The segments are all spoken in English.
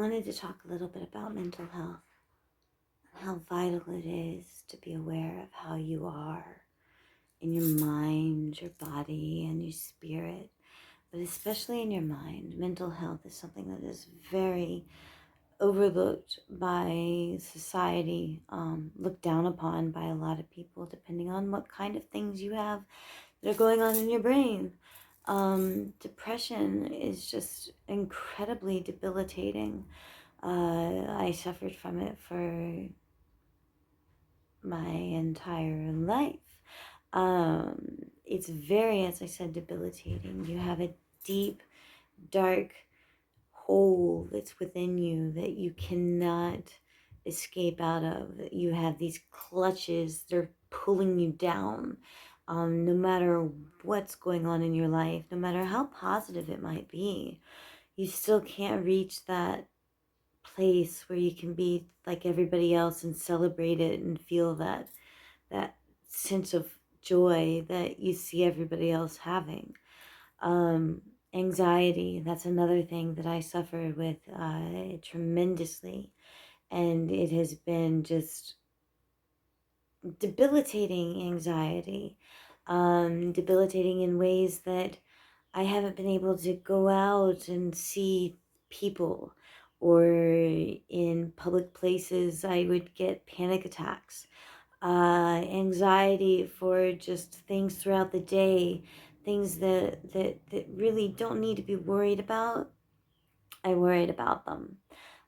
wanted to talk a little bit about mental health and how vital it is to be aware of how you are in your mind, your body, and your spirit, but especially in your mind. Mental health is something that is very overlooked by society, looked down upon by a lot of people, depending on what kind of things you have that are going on in your brain. Depression is just incredibly debilitating. I suffered from it for my entire life. It's very, as I said, debilitating. You have a deep, dark hole that's within you that you cannot escape out of. You have these clutches, they're pulling you down. No matter what's going on in your life, no matter how positive it might be, you still can't reach that place where you can be like everybody else and celebrate it and feel that sense of joy that you see everybody else having. Um, Anxiety, that's another thing that I suffered with tremendously, and it has been just debilitating anxiety, debilitating in ways that I haven't been able to go out and see people, or in public places I would get panic attacks, anxiety for just things throughout the day, things that really don't need to be worried about. I worried about them.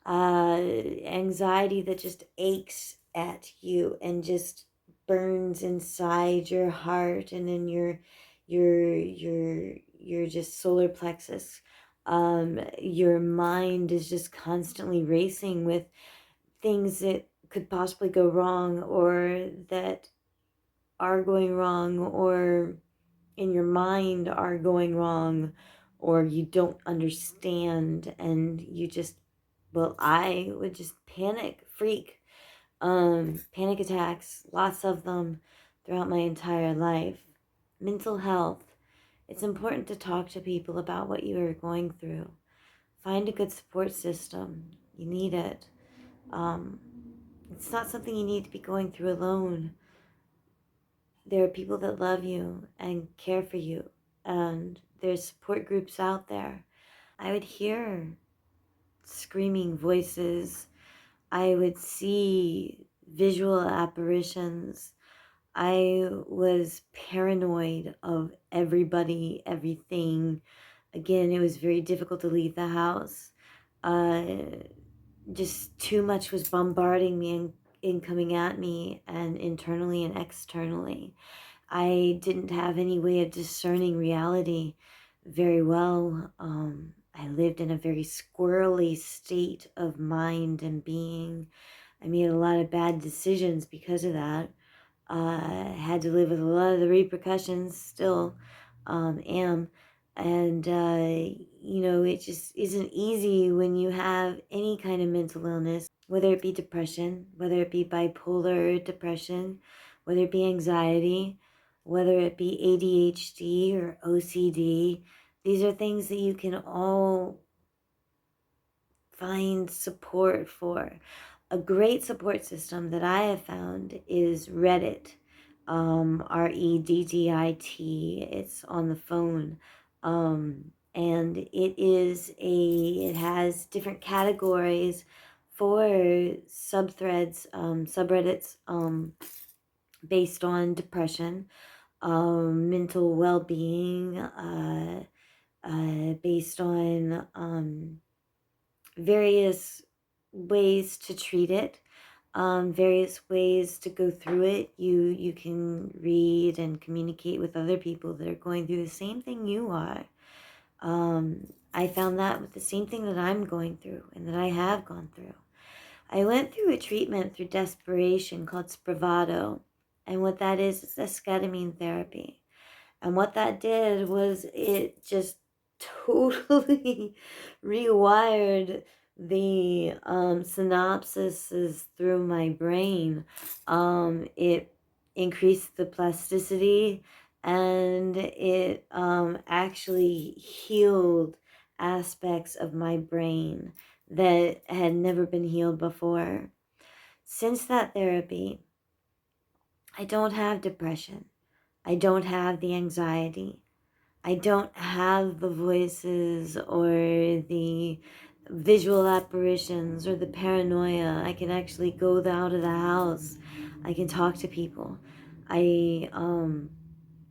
Anxiety that just aches at you and just burns inside your heart and in your just solar plexus. Your mind is just constantly racing with things that could possibly go wrong, or that are going wrong, or in your mind are going wrong, or you don't understand, and you just, well, I would just panic, freak. Panic attacks, lots of them throughout my entire life. Mental health. It's important to talk to people about what you are going through. Find a good support system. You need it. Um, it's not something you need to be going through alone. There are people that love you and care for you, and there's support groups out there. I would hear screaming voices. I would see visual apparitions. I was paranoid of everybody, everything. Again, it was very difficult to leave the house. Uh, just too much was bombarding me and coming at me, and internally and externally. I didn't have any way of discerning reality very well. I lived in a very squirrely state of mind and being. I made a lot of bad decisions because of that. I had to live with a lot of the repercussions, still am. And, it just isn't easy when you have any kind of mental illness, whether it be depression, whether it be bipolar depression, whether it be anxiety, whether it be ADHD or OCD. These are things that you can all find support for. A great support system that I have found is Reddit, Reddit. It's on the phone, and it has different categories for subthreads, subreddits, based on depression, mental well-being, based on various ways to treat it, various ways to go through it. You can read and communicate with other people that are going through the same thing you are. I found that with the same thing that I'm going through and that I have gone through. I went through a treatment through desperation called Spravato, and what that is esketamine therapy. And what that did was it just totally rewired the synapses through my brain. It increased the plasticity, and it actually healed aspects of my brain that had never been healed before. Since that therapy, I don't have depression. I don't have the anxiety. I don't have the voices or the visual apparitions or the paranoia. I can actually go out of the house. I can talk to people. I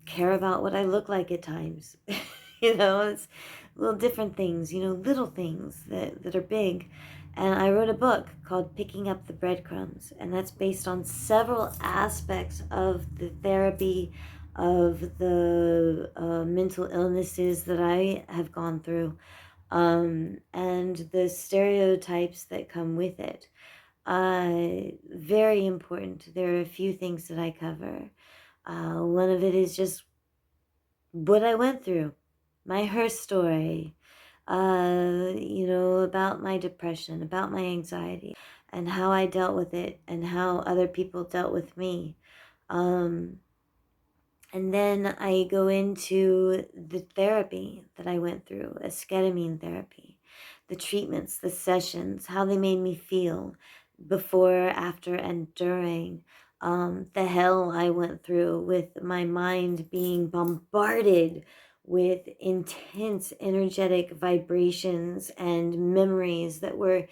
care about what I look like at times. It's little different things, little things that are big. And I wrote a book called Picking Up the Breadcrumbs, and that's based on several aspects of the therapy, of the mental illnesses that I have gone through, and the stereotypes that come with it. Very important. There are a few things that I cover. One of it is just what I went through, her story, about my depression, about my anxiety, and how I dealt with it, and how other people dealt with me. Um, and then I go into the therapy that I went through, esketamine therapy, the treatments, the sessions, how they made me feel before, after, and during. The hell I went through with my mind being bombarded with intense energetic vibrations and memories that were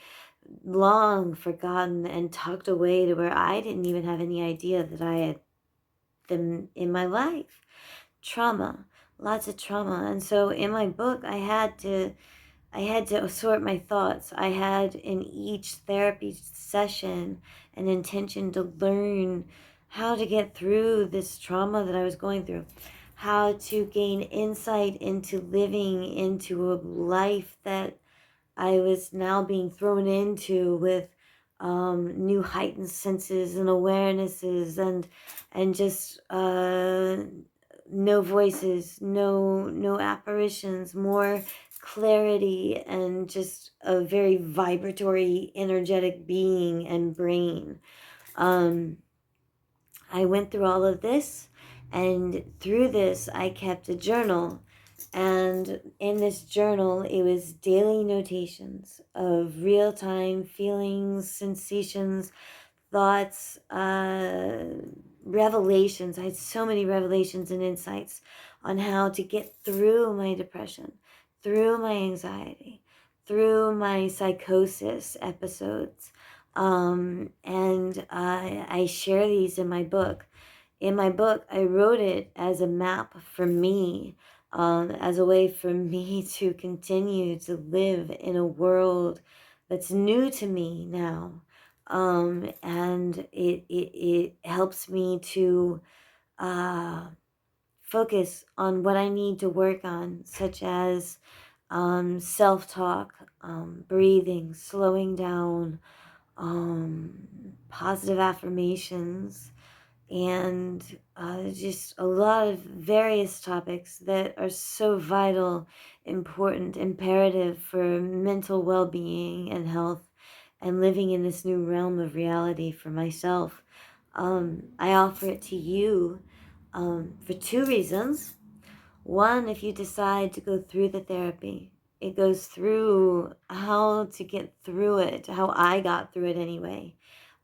long forgotten and tucked away to where I didn't even have any idea that I had them in my life. Trauma, lots of trauma. And so in my book, I had to sort my thoughts. I had in each therapy session an intention to learn how to get through this trauma that I was going through, how to gain insight into living into a life that I was now being thrown into with new heightened senses and awarenesses, and just no voices, no apparitions, more clarity, and just a very vibratory, energetic being and brain. Um, I went through all of this, and through this, I kept a journal. And in this journal, it was daily notations of real time feelings, sensations, thoughts, revelations. I had so many revelations and insights on how to get through my depression, through my anxiety, through my psychosis episodes. And I share these in my book. In my book, I wrote it as a map for me, as a way for me to continue to live in a world that's new to me now. And it helps me to uh, focus on what I need to work on, such as self-talk, breathing, slowing down, positive affirmations, and just a lot of various topics that are so vital, important, imperative for mental well-being and health, and living in this new realm of reality for myself. I offer it to you for two reasons. One, if you decide to go through the therapy, it goes through how to get through it, how I got through it anyway.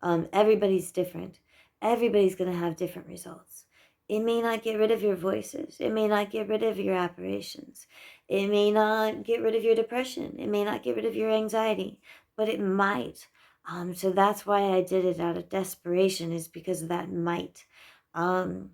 Everybody's different. Everybody's going to have different results. It may not get rid of your voices. It may not get rid of your apparitions. It may not get rid of your depression. It may not get rid of your anxiety, but it might. So that's why I did it out of desperation, is because of that might. Um,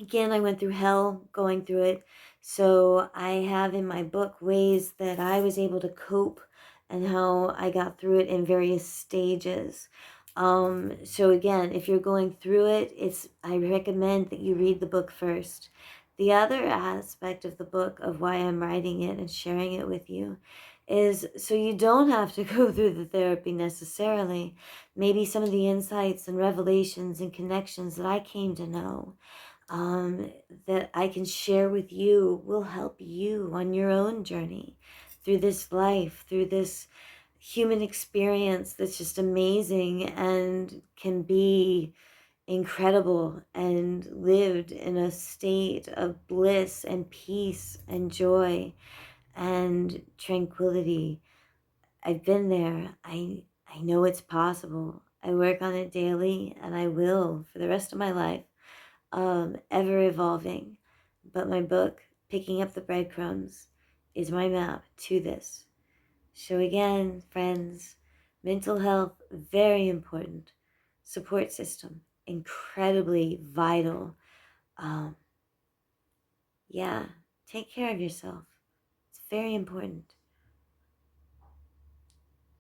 Again, I went through hell going through it. So I have in my book ways that I was able to cope and how I got through it in various stages. So again, if you're going through it, I recommend that you read the book first. The other aspect of the book, of why I'm writing it and sharing it with you, is so you don't have to go through the therapy necessarily. Maybe some of the insights and revelations and connections that I came to know, that I can share with you, will help you on your own journey through this life, through this human experience that's just amazing and can be incredible, and lived in a state of bliss and peace and joy. and tranquility. I've been there. I know it's possible. I work on it daily, and I will for the rest of my life, ever evolving. But my book, Picking Up the Breadcrumbs, is my map to this. So, again, friends, mental health, very important. Support system, incredibly vital. Um, yeah, take care of yourself. It's very important.